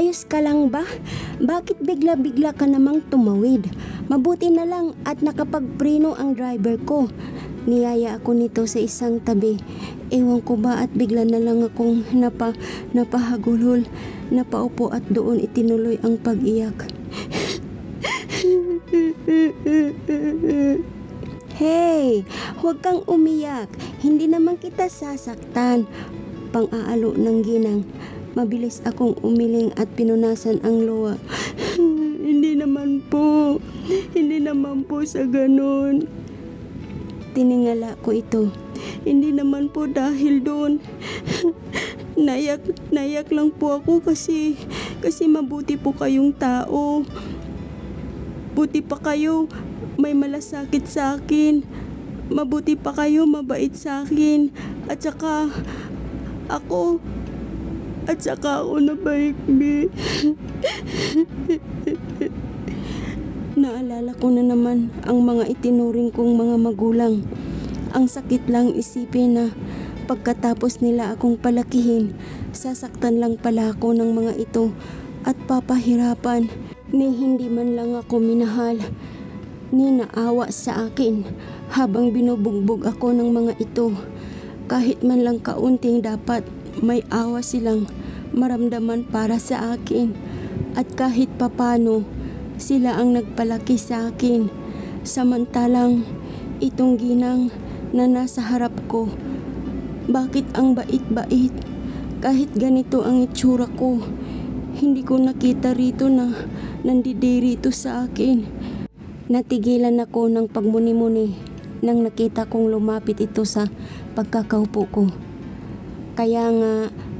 Ayos ka lang ba? Bakit bigla-bigla ka namang tumawid? Mabuti na lang at nakapagpreno ang driver ko. Niyaya ako nito sa isang tabi. Ewan ko ba at bigla na lang akong napahagulhol. Napaupo at doon itinuloy ang pag-iyak. Hey, huwag kang umiyak. Hindi naman kita sasaktan. Pang-aalo ng ginang. Mabilis akong umiling at pinunasan ang luha. Hindi naman po sa ganun. Tiningala ko ito. Hindi naman po dahil doon. Nayak lang po ako kasi mabuti po kayong tao. Buti pa kayo, may malasakit sa akin. Mabuti pa kayo, mabait sa akin. At saka ako nabaikbi. Naalala ko na naman ang mga itinuring kong mga magulang. Ang sakit lang isipin na pagkatapos nila akong palakihin, sasaktan lang pala ako ng mga ito at papahirapan. Ni hindi man lang ako minahal, ni naawa sa akin habang binubugbog ako ng mga ito. Kahit man lang kaunting dapat may awa silang maramdaman para sa akin. At kahit papano, sila ang nagpalaki sa akin. Samantalang itong ginang na nasa harap ko, bakit ang bait-bait? Kahit ganito ang itsura ko, hindi ko nakita rito na nandidirito sa akin. Natigilan ako ng pagmuni-muni nang nakita kong lumapit ito sa pagkakaupo ko. Kaya nga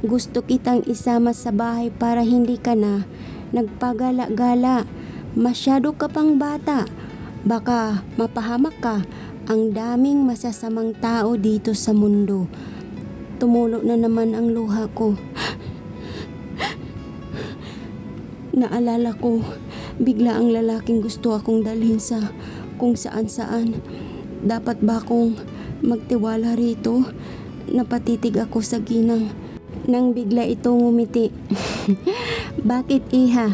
gusto kitang isama sa bahay para hindi ka na nagpagala-gala. Masyado ka pang bata. Baka mapahamak ka. Ang daming masasamang tao dito sa mundo. Tumulo na naman ang luha ko. Naalala ko, bigla ang lalaking gusto akong dalhin sa kung saan-saan. Dapat ba akong magtiwala rito? Napatitig ako sa ginang. Nang bigla itong ngumiti. Bakit iha?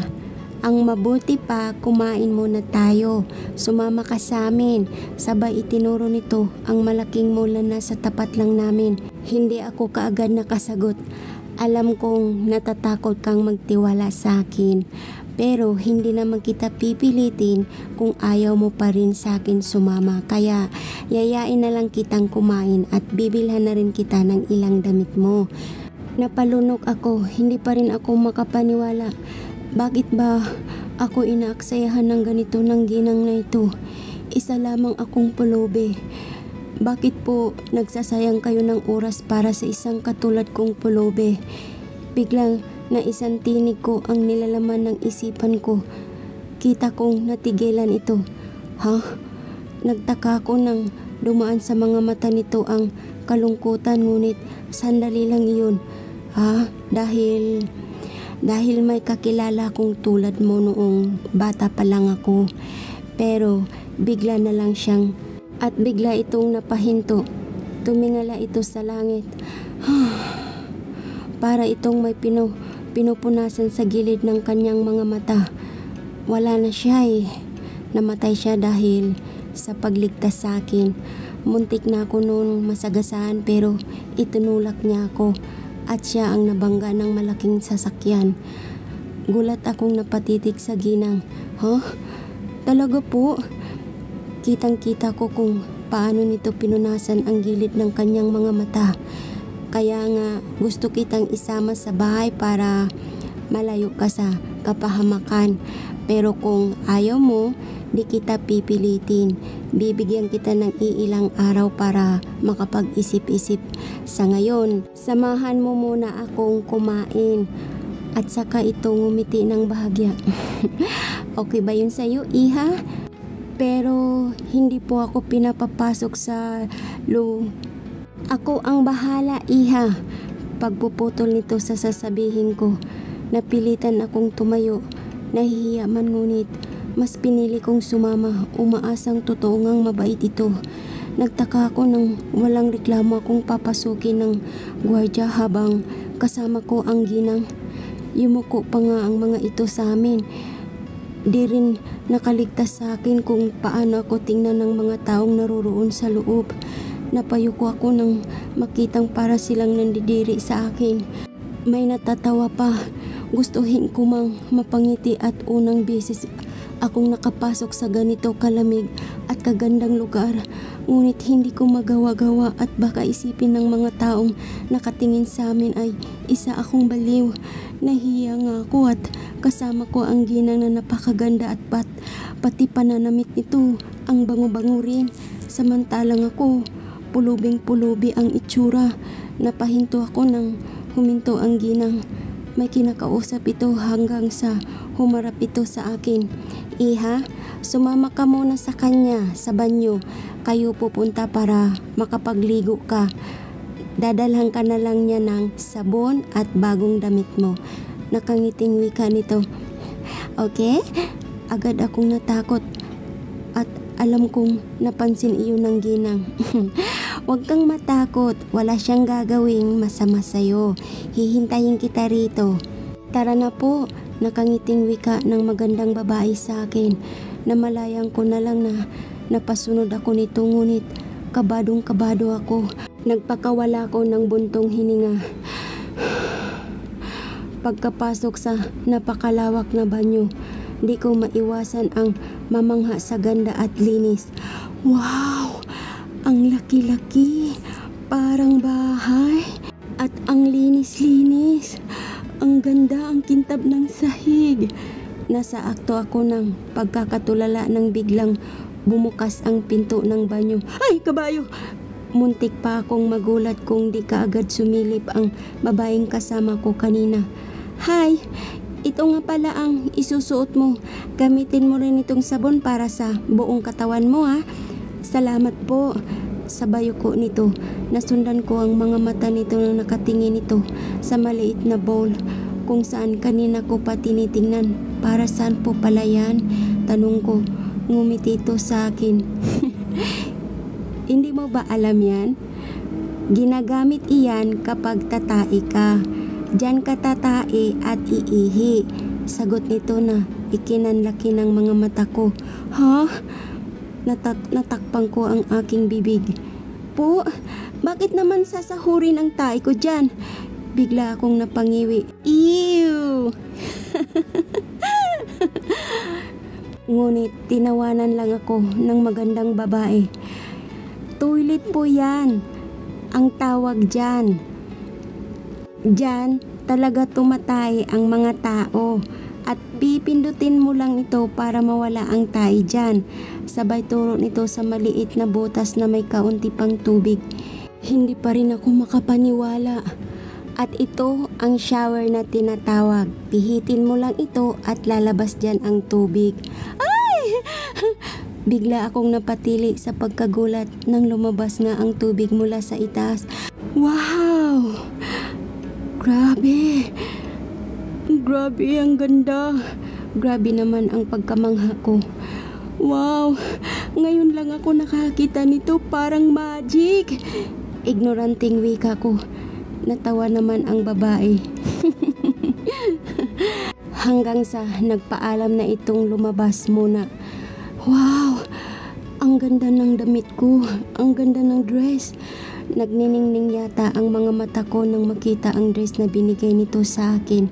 Ang mabuti pa, kumain muna tayo. Sumama ka sa amin. Sabay itinuro nito ang malaking mula na sa tapat lang namin. Hindi ako kaagad nakasagot. Alam kong natatakot kang magtiwala sa akin. Pero hindi naman kita pipilitin kung ayaw mo pa rin sa akin sumama. Kaya yayain na lang kitang kumain at bibilhan na rin kita ng ilang damit mo. Napalunok ako, hindi pa rin ako makapaniwala. Bakit ba ako inaaksayahan ng ganito ng ginang na ito? Isa lamang akong pulubi. Bakit po nagsasayang kayo ng oras para sa isang katulad kong pulubi? Biglang naisang tinig ko ang nilalaman ng isipan ko. Kita kong natigilan ito. Ha? Nagtaka ko nang dumaan sa mga mata nito ang kalungkutan, ngunit sandali lang iyon. Ha? Dahil may kakilala kong tulad mo noong bata pa lang ako. Pero bigla na lang siyang at bigla itong napahinto. Tumingala ito sa langit. Para itong may pinupunasan sa gilid ng kanyang mga mata. Wala na siya eh. Namatay siya dahil sa pagligtas sa akin. Muntik na ako noong masagasaan pero itinulak niya ako. At siya ang nabangga ng malaking sasakyan. Gulat akong napatitig sa ginang. Huh? Talaga po? Kitang-kita ko kung paano nito pinunasan ang gilid ng kanyang mga mata. Kaya nga gusto kitang isama sa bahay para malayo ka sa kapahamakan. Pero kung ayaw mo, di kita pipilitin. Bibigyan kita ng iilang araw para makapag-isip-isip. Sa ngayon, samahan mo muna akong kumain. At saka itong ngumiti ng bahagya. Okay ba yun sa'yo, iha? Pero hindi po ako pinapapasok sa Ako ang bahala, iha. Pagpuputol nito sa sasabihin ko, napilitan akong tumayo. Nahihiya man ngunit mas pinili kong sumama. Umaasang totoo ngang mabait ito. Nagtaka ako nang walang reklamo akong papasukin ng gwardya habang kasama ko ang ginang. Yumuko pa nga ang mga ito sa amin. Di rin nakaligtas sa akin kung paano ako tingnan ng mga taong naroroon sa loob. Napayuko ako nang makitang para silang nandidiri sa akin. May natatawa pa. Gustuhin ko mang mapangiti at unang beses akong nakapasok sa ganito kalamig at kagandang lugar. Ngunit hindi ko magawa-gawa at baka isipin ng mga taong nakatingin sa amin ay isa akong baliw. Nahiya nga ako at kasama ko ang ginang na napakaganda at pati pananamit nito ang bango-bango rin. Samantalang ako, pulubing-pulubi ang itsura. Napahinto ako nang huminto ang ginang. May kinakausap ito hanggang sa humarap ito sa akin. Iha, sumama ka muna sa kanya sa banyo. Kayo pupunta para makapagligo ka. Dadalhan ka na lang niya ng sabon at bagong damit mo. Nakangiting wika nito. Okay? Agad akong natakot at alam kong napansin iyon ng ginang. Huwag kang matakot. Wala siyang gagawing masama sa'yo. Hihintayin kita rito. Tara na po. Nakangiting wika ng magandang babae sa akin. Namalayang ko na lang na napasunod ako nito ngunit kabadong-kabado ako. Nagpakawala ko ng buntong hininga. Pagkapasok sa napakalawak na banyo, di ko maiwasan ang mamangha sa ganda at linis. Wow! Ang laki-laki! Parang bahay! At ang linis-linis! Ang ganda ang kintab ng sahig! Nasa akto ako ng pagkakatulala nang biglang bumukas ang pinto ng banyo. Ay, kabayo! Muntik pa akong magulat kung di kaagad sumilip ang babaeng kasama ko kanina. Hi! Ito nga pala ang isusuot mo. Gamitin mo rin itong sabon para sa buong katawan mo ha. Salamat po. Sabay ko nito. Nasundan ko ang mga mata nito na nakatingin ito sa maliit na bowl kung saan kanina ko pa tinitingnan. Para saan po pala yan? Tanong ko. Ngumiti ito sa akin. Hindi mo ba alam yan? Ginagamit iyan kapag tatai ka. Diyan ka tatai at iihi. Sagot nito na ikinanlaki ng mga mata ko. Ha? Natakpang ko ang aking bibig. Po, bakit naman sasahurin ang tae ko dyan? Bigla akong napangiwi. Ew! Ngunit tinawanan lang ako ng magandang babae. Toilet po yan. Ang tawag dyan. Diyan talaga tumatay ang mga tao. At pipindutin mo lang ito para mawala ang tae dyan. Sabay turo nito sa maliit na butas na may kaunti pang tubig. Hindi pa rin ako makapaniwala. At ito ang shower na tinatawag. Pihitin mo lang ito at lalabas dyan ang tubig. Ay! Bigla akong napatili sa pagkagulat nang lumabas nga ang tubig mula sa itaas. Wow! Grabe! Grabe, ang ganda. Grabe naman ang pagkamangha ko. Wow! Ngayon lang ako nakakita nito, parang magic. Ignoranting wika ko. Natawa naman ang babae. Hanggang sa nagpaalam na itong lumabas muna. Wow! Ang ganda ng damit ko. Ang ganda ng dress. Nagniningning yata ang mga mata ko nang makita ang dress na binigay nito sa akin.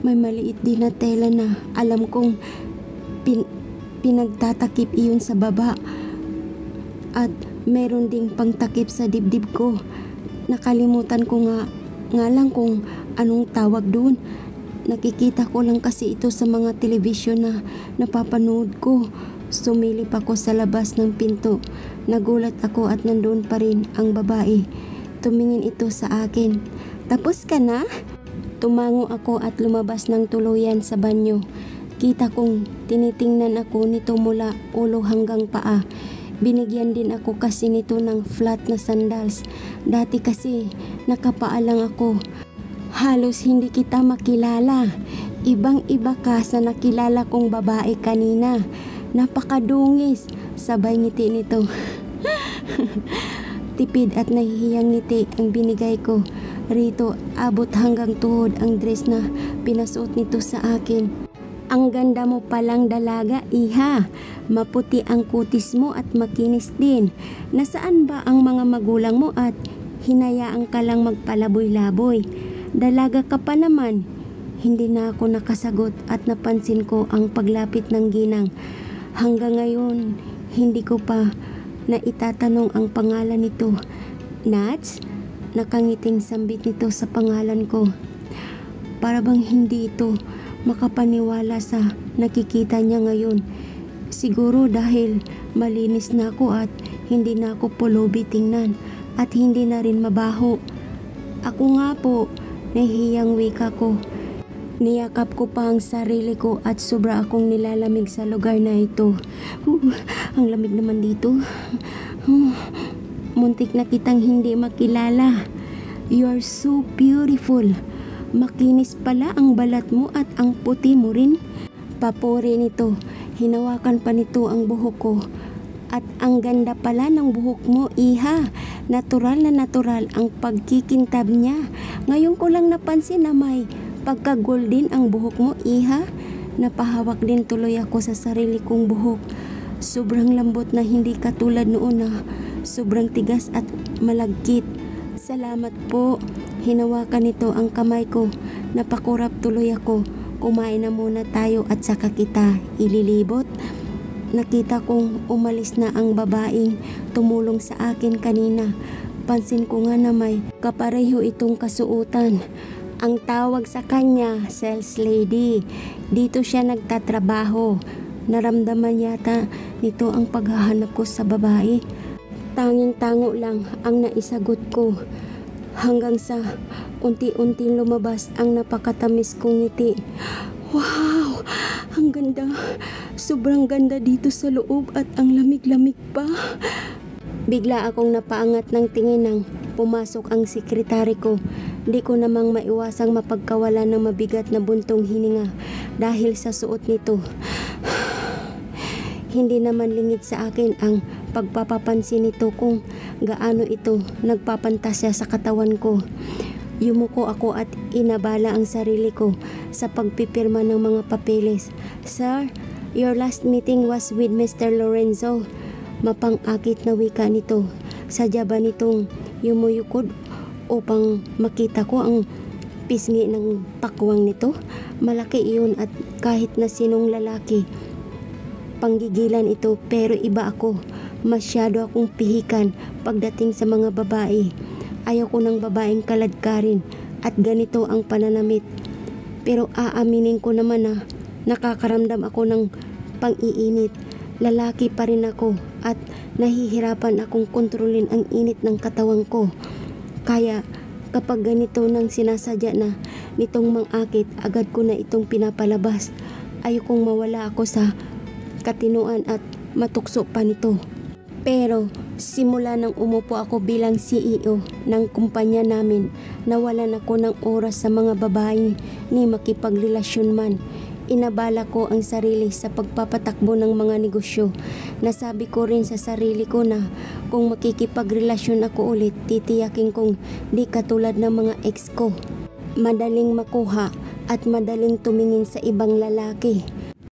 May maliit din na tela na alam kong pinagtatakip iyon sa baba. At meron ding pangtakip sa dibdib ko. Nakalimutan ko nga lang kung anong tawag doon. Nakikita ko lang kasi ito sa mga telebisyon na napapanood ko. Sumilip ako sa labas ng pinto. Nagulat ako at nandoon pa rin ang babae. Tumingin ito sa akin. Tapos ka na? Tumango ako at lumabas ng tuluyan sa banyo. Kita kong tinitingnan ako nito mula ulo hanggang paa. Binigyan din ako kasi nito ng flat na sandals. Dati kasi nakapaa lang ako. Halos hindi kita makilala. Ibang-iba ka sa nakilala kong babae kanina. Napakadungis. Sabay ngiti nito. Tipid at nahihiyang ngiti ang binigay ko. rito, abot hanggang tuhod ang dress na pinasuot nito sa akin. Ang ganda mo palang dalaga, iha. Maputi ang kutis mo at makinis din. Nasaan ba ang mga magulang mo at hinayaan ka lang magpalaboy-laboy? Dalaga ka pa naman. Hindi na ako nakasagot at napansin ko ang paglapit ng ginang. Hanggang ngayon, hindi ko pa naitatanong ang pangalan nito. Nats? Nakangiting sambit nito sa pangalan ko. Para bang hindi ito makapaniwala sa nakikita niya ngayon. Siguro dahil malinis na ako at hindi na ako pulubi tingnan at hindi na rin mabaho. Ako nga po, nahihiyang wika ko. Niyakap ko pa ang sarili ko at sobra akong nilalamig sa lugar na ito. Ang lamig naman dito. Muntik na kitang hindi makilala. You are so beautiful. Makinis pala ang balat mo at ang puti mo rin. Papuri nito. Hinawakan pa nito ang buhok ko. At ang ganda pala ng buhok mo, iha. Natural na natural ang pagkikintab niya. Ngayon ko lang napansin na may pagka-golden ang buhok mo, iha. Napahawak din tuloy ako sa sarili kong buhok. Sobrang lambot na hindi katulad noon na sobrang tigas at malagkit. Salamat po. Hinawakan nito ang kamay ko. Napakurap tuloy ako. Kumain na muna tayo at saka kita ililibot. Nakita kong umalis na ang babaeng tumulong sa akin kanina. Pansin ko nga na may kapareho itong kasuotan. Ang tawag sa kanya, sales lady. Dito siya nagtatrabaho. Naramdaman yata nito ang paghahanap ko sa babae. Tanging-tango lang ang naisagot ko. Hanggang sa unti-unting lumabas ang napakatamis kong ngiti. Wow! Ang ganda! Sobrang ganda dito sa loob at ang lamig-lamig pa. Bigla akong napaangat ng tingin nang pumasok ang sekretary ko. Di ko namang maiwasang mapagkawalan ng mabigat na buntong hininga dahil sa suot nito. Hindi naman lingid sa akin ang pagpapapansin nito kung gaano ito nagpapantasya sa katawan ko. Yumuko ako at inabala ang sarili ko sa pagpipirma ng mga papeles. Sir, your last meeting was with Mr. Lorenzo. Mapang-akit na wika nito. Sadya ba nitong yumuyukod upang makita ko ang pisngi ng pakwang nito? Malaki iyon at kahit na sinong lalaki, panggigilan ito, pero iba ako. Masyado akong pihikan pagdating sa mga babae. Ayaw ko ng babaeng kaladkarin at ganito ang pananamit. Pero aaminin ko naman na nakakaramdam ako ng pang-iinit. Lalaki pa rin ako at nahihirapan akong kontrolin ang init ng katawan ko. Kaya kapag ganito nang sinasadya na nitong mangakit, agad ko na itong pinapalabas. Ayokong mawala ako sa katinuan at matukso pa nito. Pero simula nang umupo ako bilang CEO ng kumpanya namin, nawalan ako ng oras sa mga babae ni makipagrelasyon man. Inabala ko ang sarili sa pagpapatakbo ng mga negosyo. Nasabi ko rin sa sarili ko na kung makikipagrelasyon ako ulit, titiyakin kong di katulad ng mga ex ko. Madaling makuha at madaling tumingin sa ibang lalaki.